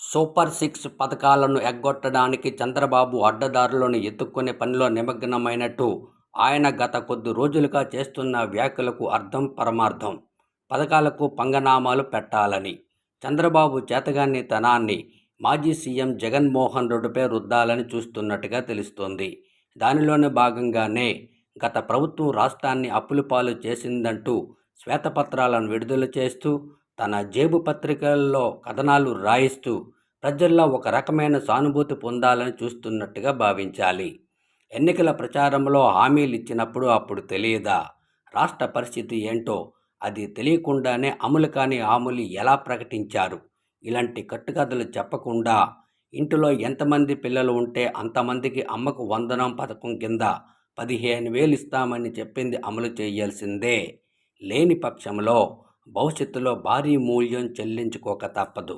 Super six పథకాలను ఎగ్గొట్టడానికి చంద్రబాబు అడ్డదారులను ఎత్తుక్కునే పనిలో నిమగ్నమైనట్టు ఆయన గత కొద్ది రోజులుగా చేస్తున్న వ్యాఖ్యలకు అర్థం పరమార్థం. పథకాలకు పంగనామాలు పెట్టాలని చంద్రబాబు చేతగానితనాన్ని మాజీ సీఎం జగన్మోహన్ రెడ్డిపై రుద్దాలని చూస్తున్నట్టుగా తెలుస్తోంది. దానిలోని భాగంగానే గత ప్రభుత్వం రాష్ట్రాన్ని అప్పులపాలు చేసిందంటూ శ్వేతపత్రాలను విడుదల చేస్తూ తన జేబు పత్రికల్లో కథనాలు రాయిస్తూ ప్రజల్లో ఒక రకమైన సానుభూతి పొందాలని చూస్తున్నట్టుగా భావించాలి. ఎన్నికల ప్రచారంలో హామీలు ఇచ్చినప్పుడు అప్పుడు తెలియదా రాష్ట్ర పరిస్థితి ఏంటో? అది తెలియకుండానే అమలు కాని హామీలు ఎలా ప్రకటించారు? ఇలాంటి కట్టుకథలు చెప్పకుండా ఇంటిలో ఎంతమంది పిల్లలు ఉంటే అంతమందికి అమ్మకు వందనం పథకం కింద 15,000 ఇస్తామని చెప్పింది అమలు చేయాల్సిందే. లేని పక్షంలో భవిష్యత్తులో భారీ మూల్యం చెల్లించుకోక తప్పదు.